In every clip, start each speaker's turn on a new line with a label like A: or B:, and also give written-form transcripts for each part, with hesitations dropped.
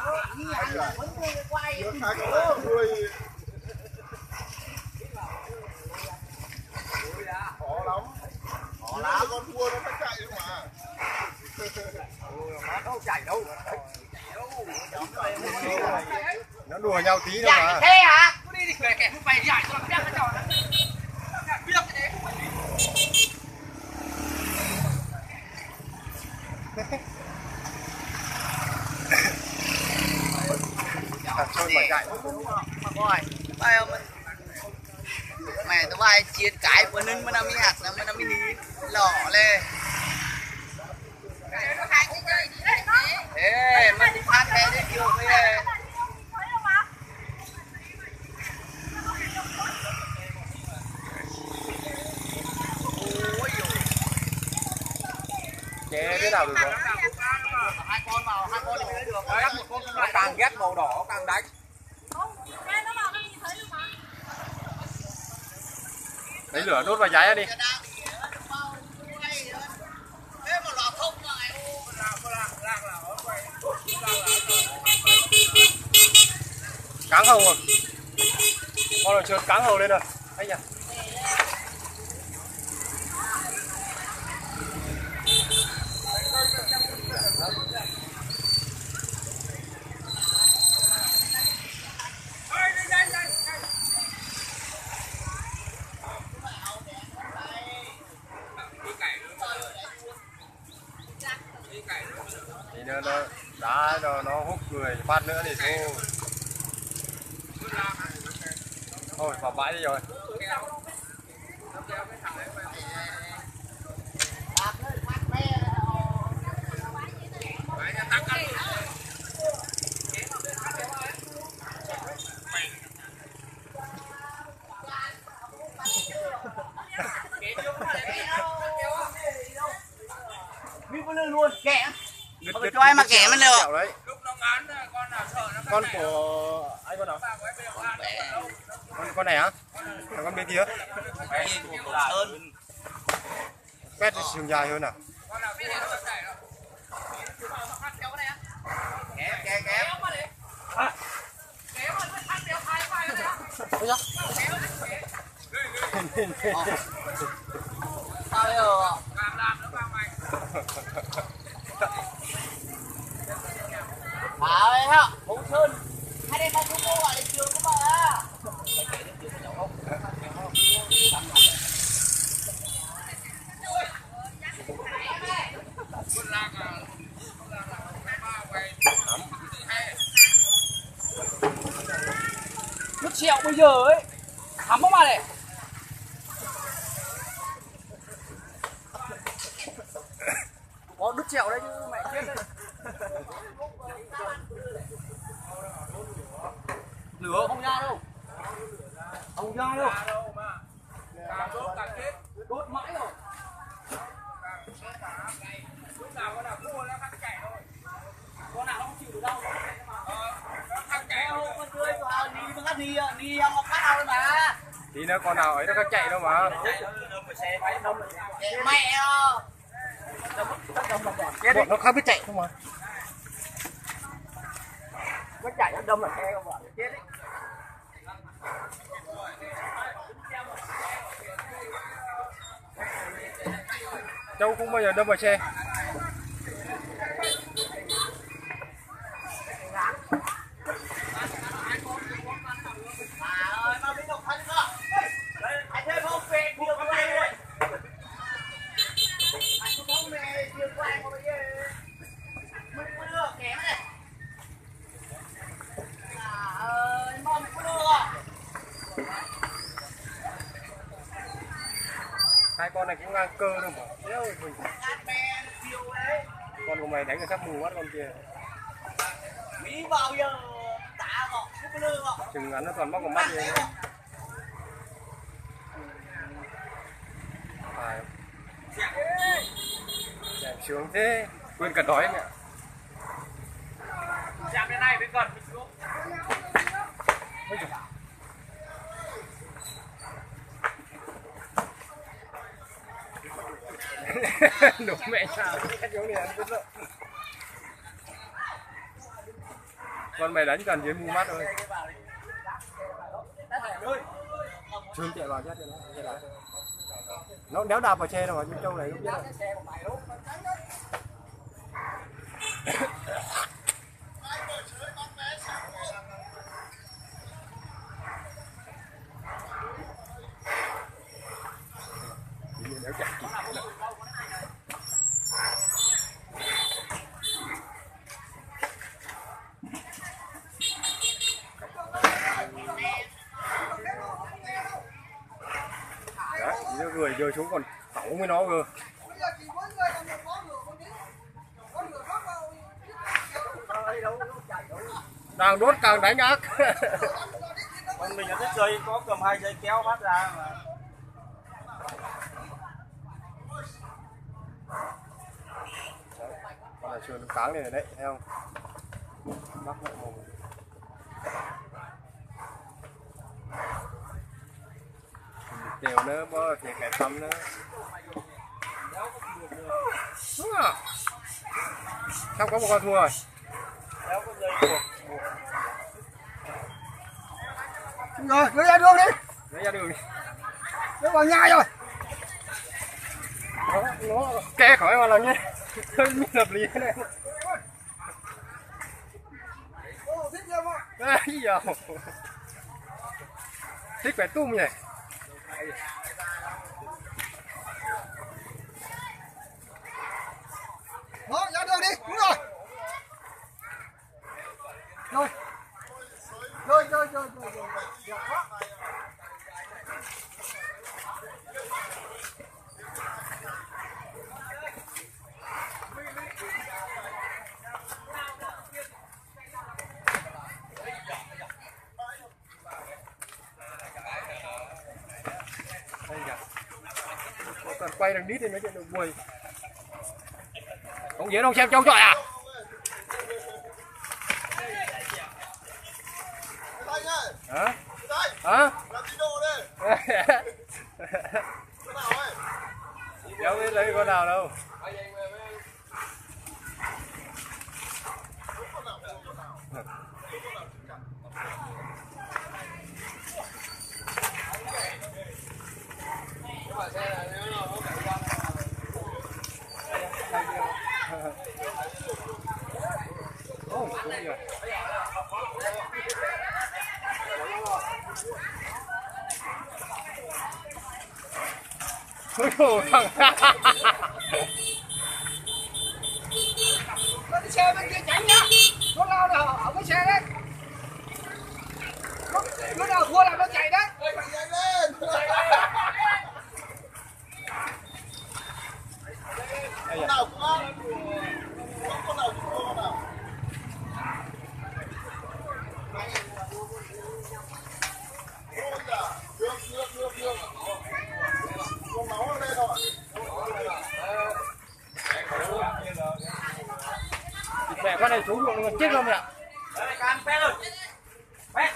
A: Khó lắm. Khó lắm. Con cua nó phải chạy đâu mà.
B: Má đâu chạy đâu.
A: Nó đùa nhau tí đâu mà.
B: Thế hả? Cứ đi kể kể không phải chạy tôi làm biết nó trò. Biết cái đấy không phải.
A: Trôi mà chạy.
B: Rồi, bây mình mẹ tụi bay chiên cái bữa ninh mà nó mới hạt nó mới ní lỏ lên. Ê, mà đi phát thế đấy chưa bây giờ.
A: Chế thế nào được rồi?
B: Hai con vào, hai con thì mới được. Một con
A: Nó càng ghét màu đỏ càng đánh. Lấy lửa đốt vào giấy đi. Cáng hầu rồi. Con là trượt cáng hầu lên rồi. Anh nhỉ? Thì nó đá rồi nó hút người phát nữa thì thôi. Thôi vào bãi đi rồi.
B: Luôn kẻ cho ai mà kẻมันđược
A: đấy. Con của anh con nào? Con này hả? Con bên kia.
B: hơn
A: Quét thì sừng dài hơn à?
B: Sao bây giờ? À đây ha, Phú Sơn. Hai đêm ba chú cô gọi đến trường của bà. Nước trẹo bây giờ ấy, thắm không bà này? Có đứt trẹo đấy chứ mẹ chết đấy. Lửa không ra đâu. Không ra đâu. Càng đốt càng chết. Đốt mãi rồi. Lúc nào con nào cua nó khăn chạy thôi. Con nào nó không chịu được đâu. Nó khăn chạy đâu. Con tươi vào ní nó cắt ní nó cắt đâu mà.
A: Tí nữa con nào ấy nó khăn chạy đâu mà.
B: Mẹ ơi.
A: Bọn nó không biết chạy không mà.
B: Nó chạy nó đâm là xe không ạ, chết đấy.
A: Châu không bao giờ đâm vào xe. Hai con này cũng ngang cơ đâu mà. Mình. Con của mày đánh người sắp mù mắt con kia.
B: Mỹ bao giờ tạ họ không lương họ.
A: Chừng ngắn nó toàn móc vào mắt đi. Phải. Đẹp sướng thế. Quên cả đói mẹ.
B: Chạm đến này mới gần mình xuống.
A: Đúng mẹ sao cái giống này ăn rất sợ. Con mày đánh cần dưới mu mắt thôi. Trương chạy vào chết rồi nó đéo đạp vào xe đâu mà chú Châu này lúc biết rồi. Đéo chạy kịp. Đấy, người rơi xuống còn tẩu với nó cơ. Càng đốt càng đánh ác.
B: Còn mình là thích chơi có cầm 2 dây kéo phát ra mà.
A: Con này sườn cáng này đấy, thấy không? Mắc lại mồm. Đều nữa, bó thì kẻ tắm nữa. Đúng à? Sao có một con thua rồi?
C: Rồi, lấy ra đường đi.
A: Lấy ra đường đi.
C: Lấy vào nhai rồi.
A: Nó kè khỏi mà làm nhé. Hơi hợp lý thế này.
C: Thích chưa không?
A: Đấy giờ. Thích phải tung nhỉ.
C: Đó, ra đường đi, đúng rồi. Rồi. Rồi.
A: Đây kìa. Còn quay đằng đít thì mới chuyện được buồn. Không dễ đâu xem trâu trọi à? Hả? Hả?
C: Làm gì đồ đây? Con nào ấy?
A: Đâu biết lấy con nào đâu. Ôi khổ thằng.
C: Cái xe bên kia chạy nhá. Nó lao là ở cái xe đấy. Nó nào thua là nó chạy đấy. Chạy lên. Con nào cũng ăn. Con nào cũng thua con nào. Ôi da, được. Con máu ở đây rồi.
A: Mẹ con này xuống ruộng còn chết không ạ?
B: Can pet rồi. Pet.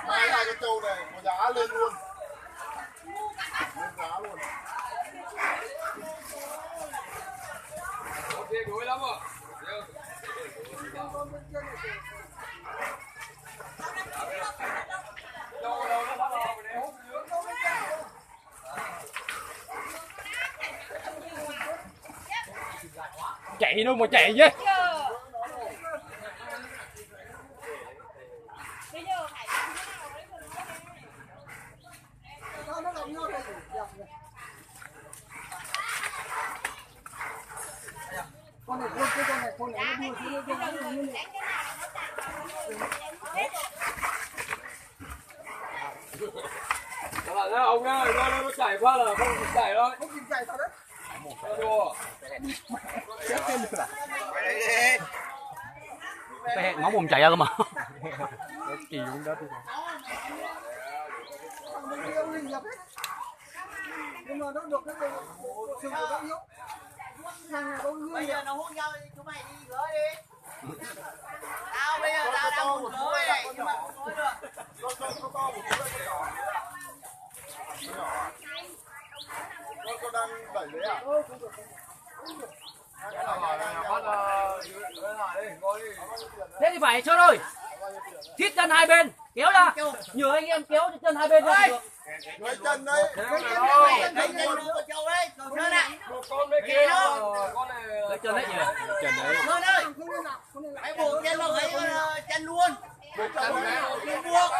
C: Hai cái trâu này có giá lên luôn. Lên giá luôn.
B: Đuối lắm rồi.
A: Chạy đâu mà chạy chứ.
C: Con này nó đua xuống
B: Các bạn thấy ông ơi, nó chảy qua là không kịp chạy thôi.
C: không kịp chạy sao đấy.
B: Đùa.
D: Cái máu bùn chạy ra cơ mà.
A: Kỳ xuống đất đi.
C: Nhưng mà nó được cái sừng của nó yếu. Thằng này có gương.
B: Bây giờ nó hôn nhau thì chúng mày đi gửi đi. Tao bây giờ tao đang một lối này nhưng mà không nói được.
C: Nó to một chút đấy, nó nhỏ. con đang đẩy đấy à?
B: Thế thì phải cho rồi. Thít chân hai bên, kéo ra. Nhờ anh em kéo chân hai bên ra được.
C: Lấy chân đấy.
D: Lấy chân đấy nhỉ? Chân đấy.
B: Hãy buộc chân vào cái chân luôn. Buộc.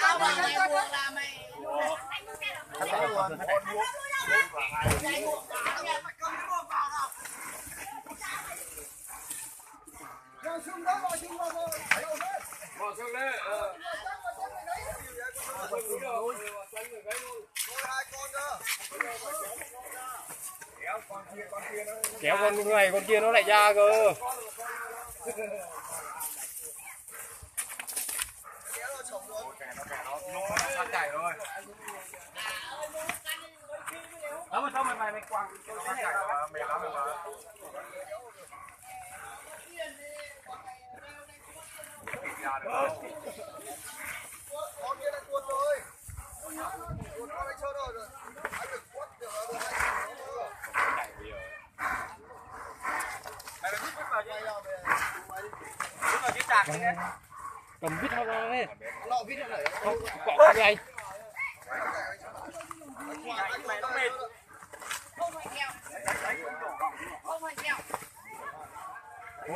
B: Tao bảo mày buộc là mày.
A: Kéo con này con kia nó lại ra cơ.
B: Đó mà sao mày quăng cái này
C: Con kia đã tuột rồi. Tuột con ấy chơi rồi. Anh được quất được rồi.
A: Cầm vít nó lên.
C: Lọ vít nó đẩy.
A: Quọ cái anh.
B: mày nó mệt.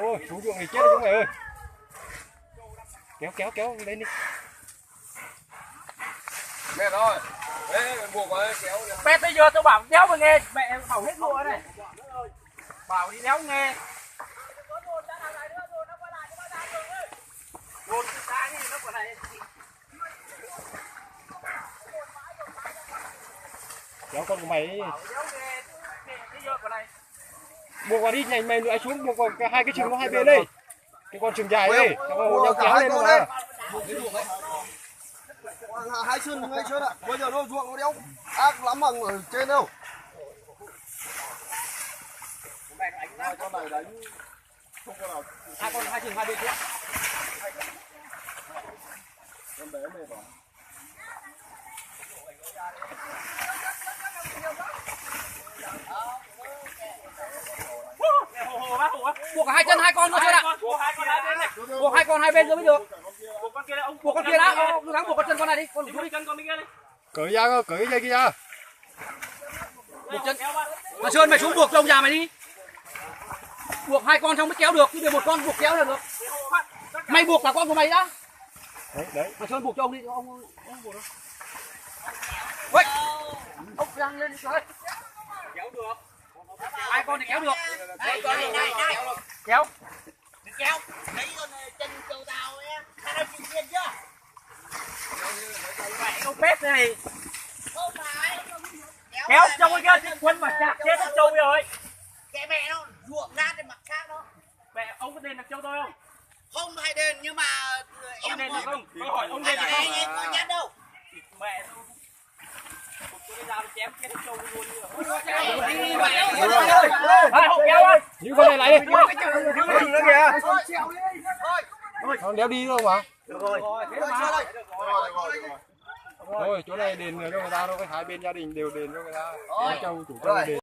A: Ôi, chú ruộng này chết rồi chúng mày ơi. Kéo lên đi.
C: Mệt rồi. Đấy, buộc vào kéo.
B: Pet bây giờ tôi bảo đéo mà nghe, mẹ bảo hết lụa này. Bảo đi đéo nghe.
A: Kéo con của mày. Buộc vào đi, nhảy mày lại xuống buộc vào hai cái chừng nó hai bên đây. Cái con chừng dài đây, nhau kéo lên mà.
C: Hai chân ngay chân ạ. Bây giờ nó ruộng nó đéo ác lắm bằng ở trên đâu. Con này đánh không có nào.
B: Hai chừng hai bên kia.
C: Con bé mệt rồi.
B: Buộc hai chân hai con nữa thôi ạ. Buộc hai con hai bên nữa mới được. Buộc con kia đã, cố gắng buộc con chân con này đi, con rút đi chân con kia đi.
A: Cởi ra cơ, cởi cái dây kia ra.
B: Buộc chân. Mà Sơn mày xuống buộc trong nhà mày đi. Buộc hai con xong mới kéo được, chứ để một con buộc kéo là được. Mày buộc là con của mày đã.
A: Đấy.
B: Mà Sơn buộc cho ông đi, ông buộc đâu. Ui. Ông đang lên rồi. Kéo được. Hai con thì kéo được. Đây, kéo. Kéo. Lấy con chân châu tao em. Tao đã chịu tiền chưa? Mẹ con pet này. Không phải. Kéo trong cái kia quân mà chặt chết con trâu rồi. Kệ mẹ nó ruộng ra trên mặt khác đó. Mẹ ông có đền được trâu tôi không? Không hay đền nhưng mà ông đền được không? Tôi hỏi ông đền được không? Anh có nhát đâu. Mẹ tôi. Tôi ra chém chết trâu luôn rồi.
A: Những con này lại đi. Những nữa kìa. Con đéo đi đâu mà.
B: Được rồi.
A: Thôi chỗ này đền cho người ta thôi, hai bên gia đình đều đền cho người ta. Cho chủ cho đền.